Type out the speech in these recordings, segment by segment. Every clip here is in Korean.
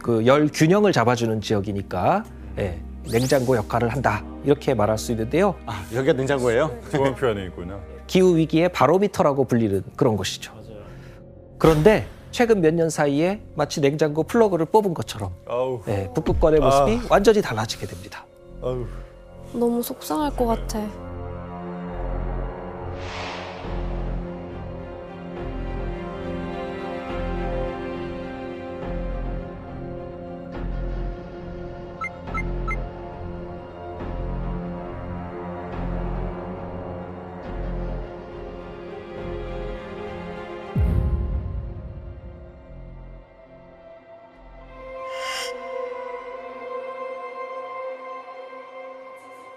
그 열 균형을 잡아주는 지역이니까 예, 냉장고 역할을 한다 이렇게 말할 수 있는데요. 아, 여기가 냉장고예요? 좋은 표현이구나. 기후 위기의 바로미터라고 불리는 그런 곳이죠. 그런데 최근 몇 년 사이에 마치 냉장고 플러그를 뽑은 것처럼 아우. 예, 북극권의 모습이 완전히 달라지게 됩니다. 아우. 너무 속상할 것 같아.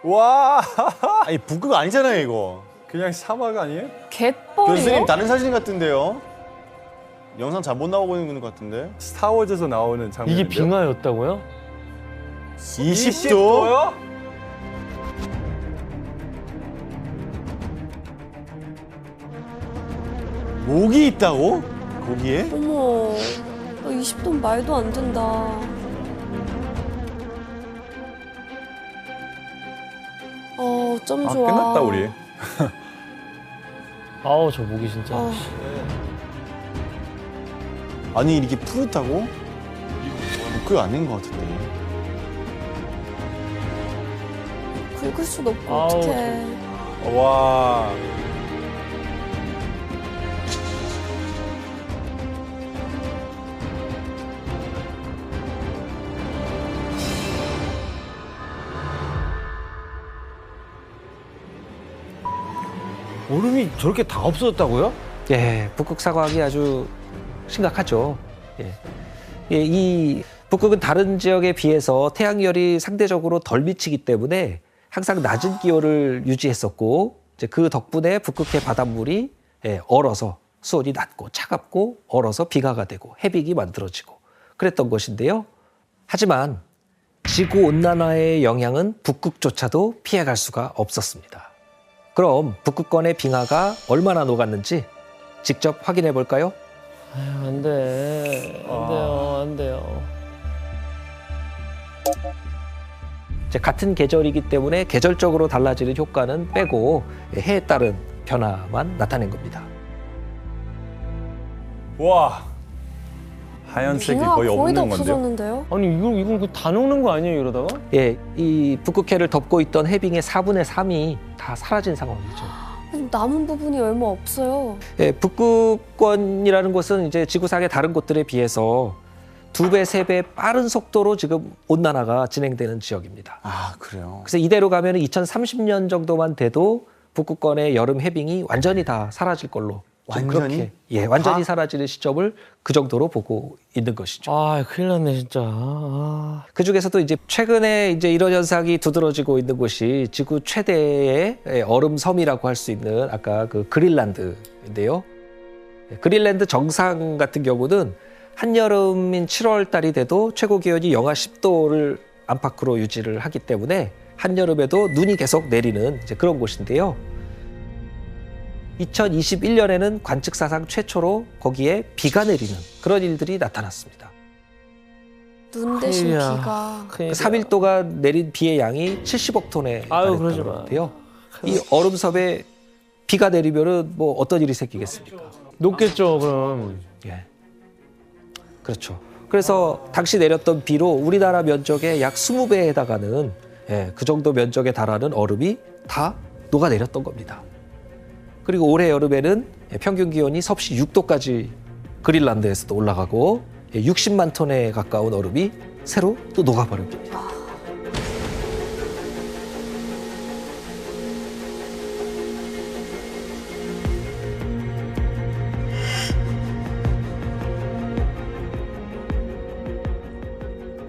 와. 아니, 북극 아니잖아요, 이거. 그냥 사막 아니에요? 갯벌이요? 교수님, 다른 사진 같은데요? 영상 잘 못 나오고 있는 것 같은데? 스타워즈에서 나오는 장면. 이게 빙하였다고요? 20도? 목이 있다고? 거기에? 어머, 20도 말도 안 된다. 어쩜 아, 좋아. 끝났다 우리. 아우 저 목이 진짜. 어, 아니, 이렇게 푸릇하고? 북극 아닌 것 같은데. 긁을 수도 없고 아우, 어떡해. 와. 얼음이 저렇게 다 없어졌다고요? 예, 북극 사과학이 아주 심각하죠. 예. 예, 이 북극은 다른 지역에 비해서 태양열이 상대적으로 덜 미치기 때문에 항상 낮은 기온을 유지했었고 이제 그 덕분에 북극해 바닷물이 예, 얼어서 수온이 낮고 차갑고 얼어서 빙하가 되고 해빙이 만들어지고 그랬던 것인데요. 하지만 지구 온난화의 영향은 북극조차도 피해갈 수가 없었습니다. 그럼 북극권의 빙하가 얼마나 녹았는지 직접 확인해 볼까요? 아유, 안 돼. 안 돼요. 안 돼요. 이제 같은 계절이기 때문에 계절적으로 달라지는 효과는 빼고 해에 따른 변화만 나타낸 겁니다. 와. 하얀색이 빙하가 거의 거의 다 없는 건데요. 없어졌는데요? 아니 이건 다 녹는 거 아니에요 이러다가? 예, 이 북극해를 덮고 있던 해빙의 4분의 3이 다 사라진 상황이죠. 남은 부분이 얼마 없어요. 예, 북극권이라는 곳은 이제 지구상의 다른 곳들에 비해서 2배, 3배 빠른 속도로 지금 온난화가 진행되는 지역입니다. 아, 그래요? 그래서 이대로 가면 2030년 정도만 돼도 북극권의 여름 해빙이 완전히 다 사라질 걸로 좀 완전히? 그렇게, 예, 완전히 다? 사라지는 시점을 그 정도로 보고 있는 것이죠. 아 큰일 났네 진짜. 아. 그 중에서도 이제 최근에 이제 이런 현상이 두드러지고 있는 곳이 지구 최대의 얼음 섬이라고 할 수 있는 아까 그 그린란드인데요. 그린란드 정상 같은 경우는 한여름인 7월 달이 돼도 최고 기온이 영하 10도를 안팎으로 유지를 하기 때문에 한여름에도 눈이 계속 내리는 이제 그런 곳인데요. 2021년에는 관측 사상 최초로 거기에 비가 내리는 그런 일들이 나타났습니다. 눈 대신 큰일이야. 비가. 큰일이야. 3일 동안 내린 비의 양이 70억 톤에 아유, 그러지 마. 달했다는데요. 이 얼음섬에 비가 내리면은 뭐 어떤 일이 생기겠습니까? 녹겠죠 그럼. 예, 그렇죠. 그래서 당시 내렸던 비로 우리나라 면적의 약 20배에 해당하는 예, 그 정도 면적에 달하는 얼음이 다 녹아내렸던 겁니다. 그리고 올해 여름에는 평균 기온이 섭씨 6도까지 그린란드에서도 올라가고 60만 톤에 가까운 얼음이 새로 또 녹아버린 겁니다.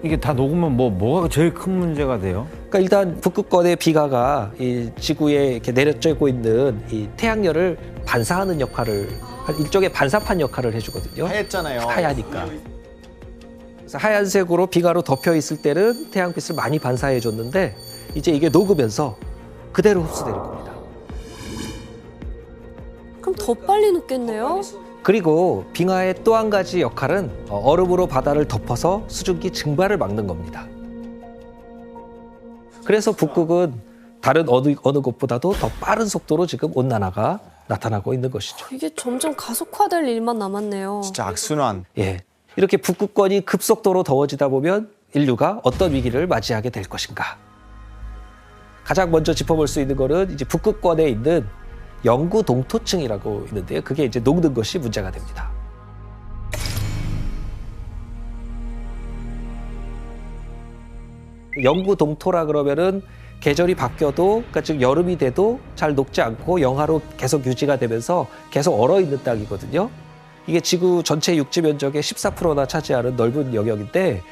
이게 다 녹으면 뭐가 제일 큰 문제가 돼요? 그러니까 일단 북극권의 비가가 이 지구에 이렇게 내려쬐고 있는 이 태양열을 반사하는 역할을 일종의 반사판 역할을 해주거든요. 하얗잖아요. 하얘니까. 그래서 하얀색으로 비가로 덮여 있을 때는 태양빛을 많이 반사해 줬는데 이제 이게 녹으면서 그대로 흡수되는 겁니다. 그럼 더 빨리 녹겠네요? 그리고 빙하의 또 한 가지 역할은 얼음으로 바다를 덮어서 수증기 증발을 막는 겁니다. 그래서 북극은 다른 어느 곳보다도 더 빠른 속도로 지금 온난화가 나타나고 있는 것이죠. 이게 점점 가속화될 일만 남았네요. 진짜 악순환. 예, 이렇게 북극권이 급속도로 더워지다 보면 인류가 어떤 위기를 맞이하게 될 것인가. 가장 먼저 짚어볼 수 있는 거는 이제 북극권에 있는 영구 동토층이라고 있는데요. 그게 이제 녹는 것이 문제가 됩니다. 영구 동토라 그러면은 계절이 바뀌어도, 그러니까 즉 여름이 돼도 잘 녹지 않고 영하로 계속 유지가 되면서 계속 얼어 있는 땅이거든요. 이게 지구 전체 육지 면적의 14%나 차지하는 넓은 영역인데,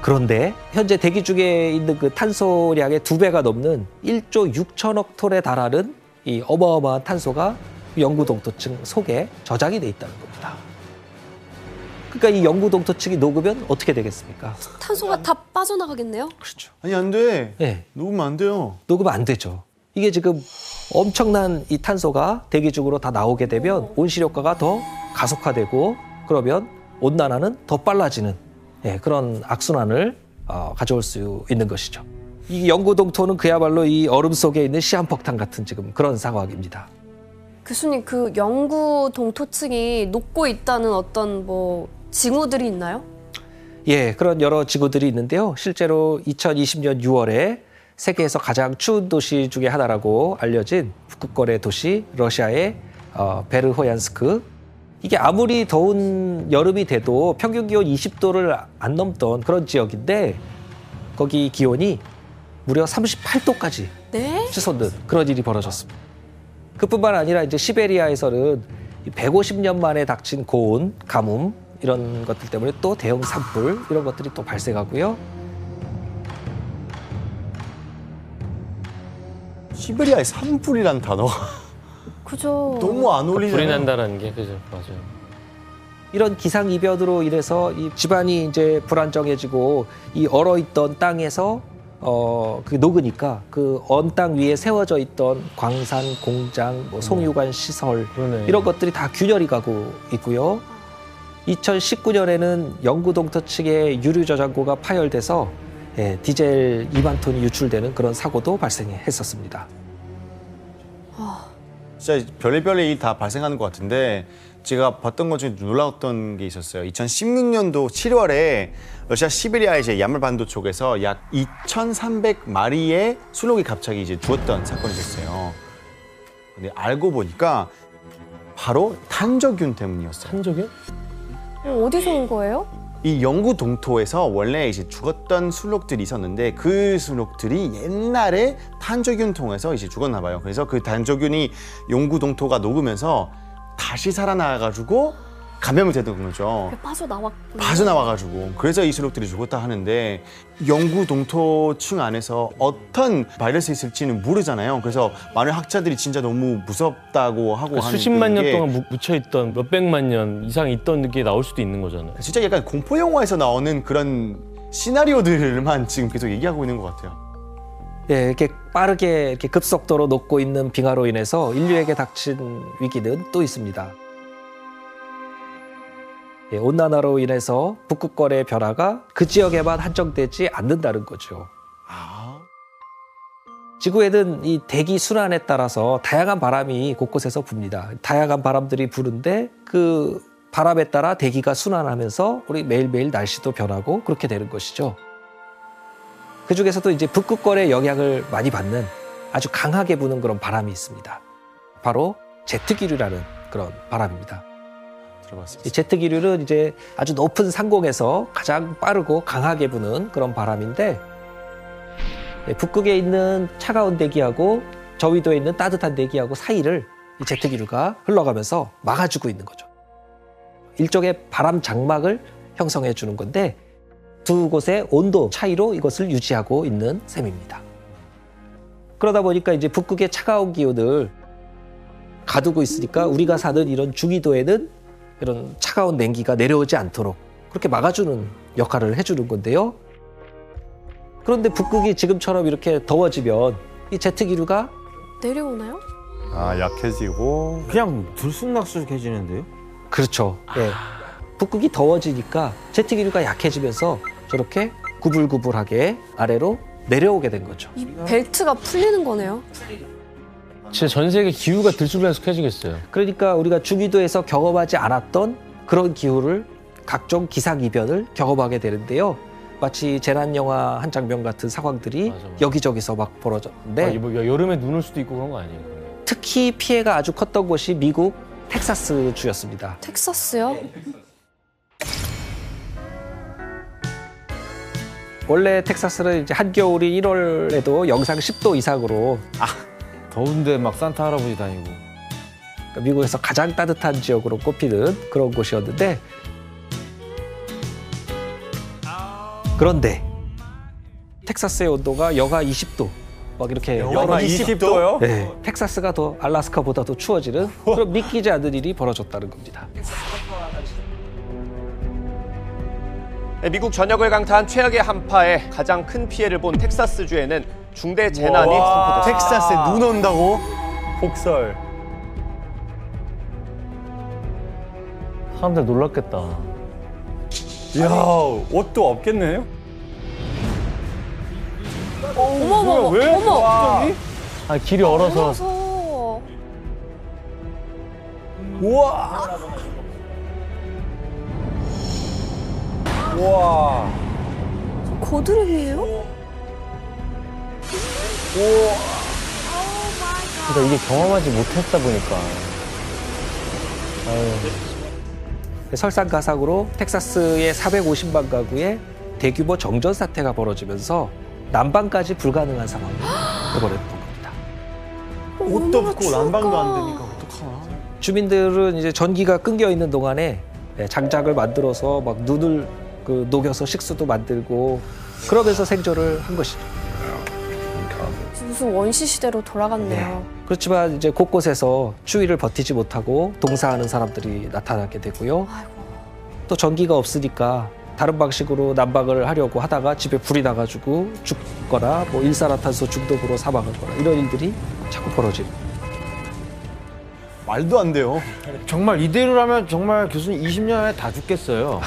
그런데 현재 대기 중에 있는 그 탄소량의 2배가 넘는 1조 6천억 톤에 달하는 이 어마어마한 탄소가 영구 동토층 속에 저장이 돼 있다는 겁니다. 그러니까 이 영구 동토층이 녹으면 어떻게 되겠습니까? 탄소가 다 빠져나가겠네요? 그렇죠. 아니 안 돼. 네. 녹으면 안 돼요. 녹으면 안 되죠. 이게 지금 엄청난 이 탄소가 대기 중으로 다 나오게 되면 온실효과가 더 가속화되고, 그러면 온난화는 더 빨라지는 그런 악순환을 가져올 수 있는 것이죠. 이 영구 동토는 그야말로 이 얼음 속에 있는 시한폭탄 같은 지금 그런 상황입니다. 교수님, 그 영구 동토층이 녹고 있다는 어떤 뭐 징후들이 있나요? 예, 그런 여러 지구들이 있는데요. 실제로 2020년 6월에 세계에서 가장 추운 도시 중에 하나라고 알려진 북극권의 도시 러시아의 베르호얀스크. 이게 아무리 더운 여름이 돼도 평균 기온 20도를 안 넘던 그런 지역인데, 거기 기온이 무려 38도까지 네? 치솟는 그런 일이 벌어졌습니다. 그뿐만 아니라 이제 시베리아에서는 150년 만에 닥친 고온, 가뭄 이런 것들 때문에 또 대형 산불 이런 것들이 또 발생하고요. 시베리아의 산불이란 단어가 그죠. 너무 안 불이 어울리잖아요. 난다는 게 그죠, 맞아요. 이런 기상 이변으로 인해서 이 집안이 이제 불안정해지고 이 얼어있던 땅에서 그 녹으니까 그 언 땅 위에 세워져 있던 광산, 공장, 뭐 송유관 시설 그러네. 이런 것들이 다 균열이 가고 있고요. 2019년에는 영구 동토층의 유류 저장고가 파열돼서 디젤 2만 톤이 유출되는 그런 사고도 발생했었습니다. 진짜 별의별 일 다 발생하는 것 같은데, 제가 봤던 것 중에 놀라웠던 게 있었어요. 2016년도 7월에 러시아 시베리아 이제 야말반도 쪽에서 약 2,300마리의 순록이 갑자기 이제 죽었던 사건이 있었어요. 근데 알고 보니까 바로 탄저균 때문이었어요. 한적이요? 어디서 온 거예요? 이 영구 동토에서 원래 이제 죽었던 순록들이 있었는데, 그 순록들이 옛날에 탄저균 통해서 이제 죽었나 봐요. 그래서 그 탄저균이 영구 동토가 녹으면서 다시 살아나가지고 감염이 되는 거죠. 빠져나왔구나. 빠져나와가지고. 그래서 이 순록들이 죽었다 하는데, 영구 동토층 안에서 어떤 바이러스 있을지는 모르잖아요. 그래서 많은 학자들이 진짜 너무 무섭다고 하고 그러니까 하는 수십만 년 게 동안 묻혀있던 몇백만 년 이상 있던 게 나올 수도 있는 거잖아요. 진짜 약간 공포 영화에서 나오는 그런 시나리오들만 지금 계속 얘기하고 있는 것 같아요. 예, 이렇게 빠르게 이렇게 급속도로 녹고 있는 빙하로 인해서 인류에게 닥친 위기는 또 있습니다. 예, 온난화로 인해서 북극권의 변화가 그 지역에만 한정되지 않는다는 거죠. 지구에는 이 대기 순환에 따라서 다양한 바람이 곳곳에서 붑니다. 다양한 바람들이 부는데 그 바람에 따라 대기가 순환하면서 우리 매일매일 날씨도 변하고 그렇게 되는 것이죠. 그 중에서도 이제 북극권의 영향을 많이 받는 아주 강하게 부는 그런 바람이 있습니다. 바로 제트기류라는 그런 바람입니다. 들어봤습니다. 이 제트기류는 이제 아주 높은 상공에서 가장 빠르고 강하게 부는 그런 바람인데, 북극에 있는 차가운 대기하고 저위도에 있는 따뜻한 대기하고 사이를 이 제트기류가 흘러가면서 막아주고 있는 거죠. 일종의 바람 장막을 형성해 주는 건데, 두 곳의 온도 차이로 이것을 유지하고 있는 셈입니다. 그러다 보니까 이제 북극의 차가운 기온을 가두고 있으니까 우리가 사는 이런 중위도에는 이런 차가운 냉기가 내려오지 않도록 그렇게 막아주는 역할을 해주는 건데요. 그런데 북극이 지금처럼 이렇게 더워지면 이 제트기류가 내려오나요? 아, 약해지고. 그냥 들쑥날쑥해지는데요? 그렇죠. 예. 북극이 더워지니까 제트 기류가 약해지면서 저렇게 구불구불하게 아래로 내려오게 된 거죠. 이 벨트가 풀리는 거네요. 진짜 전 세계 기후가 들쑥날쑥해지겠어요. 그러니까 우리가 중위도에서 경험하지 않았던 그런 기후를 각종 기상 이변을 경험하게 되는데요. 마치 재난 영화 한 장면 같은 상황들이 맞아. 여기저기서 막 벌어졌는데 아, 이게 뭐 여름에 눈 올 수도 있고 그런 거 아니에요? 특히 피해가 아주 컸던 곳이 미국 텍사스 주였습니다. 텍사스요? 원래 텍사스는 이제 한겨울이 1월에도 영상 10도 이상으로 더운데 막 산타 할아버지 다니고. 그러니까 미국에서 가장 따뜻한 지역으로 꼽히는 그런 곳이었는데 그런데 텍사스의 온도가 영하 20도 막 이렇게 영하 20도요? 네, 텍사스가 더 알라스카보다 더 추워지는 그런 믿기지 않는 일이 벌어졌다는 겁니다. 미국 전역을 강타한 최악의 한파에 가장 큰 피해를 본 텍사스주에는 중대 재난이 와. 선포됐습니다. 텍사스에 눈 온다고? 폭설. 사람들 놀랐겠다. 이야, 옷도 없겠네요? 어머머머, 왜? 어머. 와. 아, 길이 얼어서. 그래서 우와. 우와. 고드름이에요? 그러니까 이게 경험하지 못했다 보니까. 아유. 설상가상으로 텍사스의 450만 가구에 대규모 정전 사태가 벌어지면서 난방까지 불가능한 상황이 돼버렸던 겁니다. 옷도 얼마나 없고 난방도 추울까. 안 되니까 어떡하나. 주민들은 이제 전기가 끊겨 있는 동안에 장작을 만들어서 막 눈을 녹여서 식수도 만들고 그러면서 생존을 한 것이죠. 무슨 원시 시대로 돌아갔네요. 그렇지만 이제 곳곳에서 추위를 버티지 못하고 동사하는 사람들이 나타나게 되고요. 아이고. 또 전기가 없으니까 다른 방식으로 난방을 하려고 하다가 집에 불이 나가지고 죽거나 뭐 일산화탄소 중독으로 사망하거나 이런 일들이 자꾸 벌어지는 거예요. 말도 안 돼요. 정말 이대로라면 정말 교수님 20년 안에 다 죽겠어요.